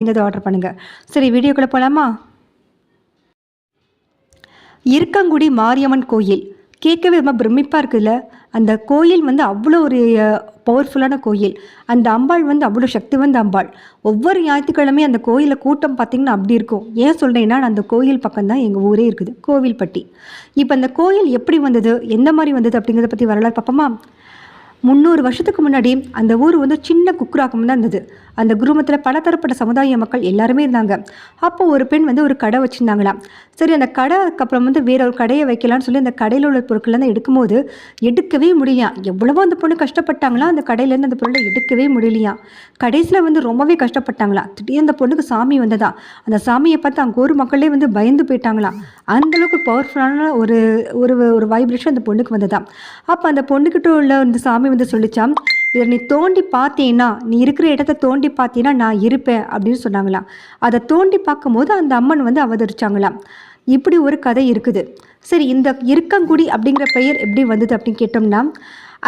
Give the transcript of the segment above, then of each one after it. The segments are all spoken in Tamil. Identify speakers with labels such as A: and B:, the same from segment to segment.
A: இந்த ஆர்டர் பண்ணுங்க. சரி வீடியோக்குள்ள போலாமா? இருக்கங்குடி மாரியம்மன் கோயில் கேட்கவே ரொம்ப பிரமிப்பாக இருக்குல்ல. அந்த கோயில் வந்து அவ்வளோ ஒரு பவர்ஃபுல்லான கோயில். அந்த அம்பாள் வந்து அவ்வளோ சக்தி வாய்ந்த அம்பாள். ஒவ்வொரு ஞாயிற்றுக்கிழமையும் அந்த கோயிலில் கூட்டம் பார்த்திங்கன்னா அப்படி இருக்கும். ஏன் சொல்கிறேன்னா அந்த கோயில் பக்கம் தான் எங்கள் ஊரே இருக்குது, கோவில்பட்டி. இப்போ அந்த கோயில் எப்படி வந்தது, எந்த மாதிரி வந்தது அப்படிங்கிறத பற்றி வரலாறு பார்ப்போமா? 300 வருஷத்துக்கு முன்னாடி அந்த ஊர் வந்து சின்ன குக்கிராகம் தான் இருந்தது. அந்த குடும்பத்தில் பலதரப்பட்ட சமுதாய மக்கள் எல்லாருமே இருந்தாங்க. அப்போ ஒரு பெண் வந்து ஒரு கடை வச்சுருந்தாங்களாம். சரி, அந்த கடைக்கு அப்புறம் வந்து வேற ஒரு கடையை வைக்கலான்னு சொல்லி அந்த கடையில் உள்ள பொருட்கள்லாம் எடுக்கும்போது எடுக்கவே முடியலையாம். எவ்வளவோ அந்த பொண்ணு கஷ்டப்பட்டாங்களாம், அந்த கடையிலேருந்து அந்த பொருளை எடுக்கவே முடியலையாம். கடைசியில் வந்து ரொம்பவே கஷ்டப்பட்டாங்களாம். திடீர்னு அந்த பொண்ணுக்கு சாமி வந்ததா. அந்த சாமியை பார்த்து அங்கே ஒரு மக்களே வந்து பயந்து போயிட்டாங்களாம். அந்தளவுக்கு பவர்ஃபுல்லான ஒரு ஒரு ஒரு வைப்ரேஷன் அந்த பொண்ணுக்கு வந்ததாம். அப்போ அந்த பொண்ணுக்கிட்ட உள்ள அந்த சாமி வந்து சொல்லிச்சாம், இதை நீ தோண்டி பார்த்தீன்னா, நீ இருக்கிற இடத்த தோண்டி பார்த்தீன்னா நான் இருப்பேன் அப்படின்னு சொன்னாங்களாம். அதை தோண்டி பார்க்கும்போது அந்த அம்மன் வந்து அவதரிச்சாங்களாம். இப்படி ஒரு கதை இருக்குது. சரி, இந்த இருக்கங்குடி அப்படிங்கிற பெயர் எப்படி வந்தது அப்படின்னு கேட்டோம்னா,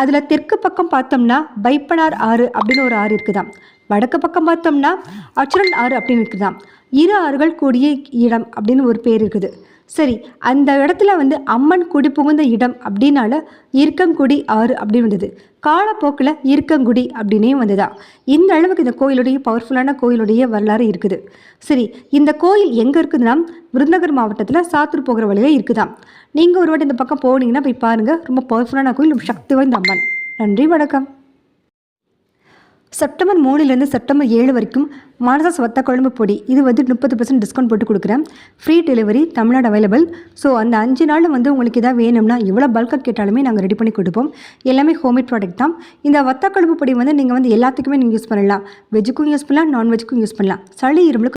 A: அதில் தெற்கு பக்கம் பார்த்தோம்னா பைப்பனார் ஆறு அப்படின்னு ஒரு ஆறு இருக்குதாம். வடக்கு பக்கம் பார்த்தோம்னா அச்சுரன் ஆறு அப்படின்னு இருக்குதாம். இரு ஆறுகள் கூடிய இடம் அப்படின்னு ஒரு பேர் இருக்குது. சரி, அந்த இடத்துல வந்து அம்மன் குடி புகுந்த இடம் அப்படின்னால இருக்கங்குடி ஆறு அப்படின்னு வந்தது. காலப்போக்கில் இருக்கங்குடி அப்படின்னே வந்ததா. இந்த அளவுக்கு இந்த கோயிலுடைய பவர்ஃபுல்லான கோயிலுடைய வரலாறு இருக்குது. சரி, இந்த கோயில் எங்கே இருக்குதுன்னா விருதுநகர் மாவட்டத்தில் சாத்தூர் போகிற வழியில் இருக்குதாம். நீங்கள் ஒரு வாட்டி இந்த பக்கம் போனீங்கன்னா போய் பாருங்கள். ரொம்ப பவர்ஃபுல்லான கோயில், ரொம்ப சக்தி வாய்ந்த அம்மன். நன்றி, வணக்கம். செப்டம்பர் 3லேருந்து செப்டம்பர் 7 வரைக்கும் மானசாஸ் வத்த குழம்பு பொடி இது வந்து 30% டிஸ்கவுண்ட் போட்டு கொடுக்குறேன். Free delivery Tamil Nadu available. So அந்த 5 நாள் வந்து உங்களுக்கு எதாவது வேணும்னா எவ்வளோ பல்காக கேட்டாலுமே நாங்கள் ரெடி பண்ணி கொடுப்போம். எல்லாமே ஹோம்மேட் ப்ராடக்ட் தான். இந்த வத்த குழம்பு பொடி வந்து நீங்கள் வந்து எல்லாத்துக்குமே நீங்கள் யூஸ் பண்ணலாம். வெஜ்ஜுக்கும் யூஸ் பண்ணலாம், நான்வெஜ்ஜுக்கும் யூஸ் பண்ணலாம். சளி இருமலுக்கு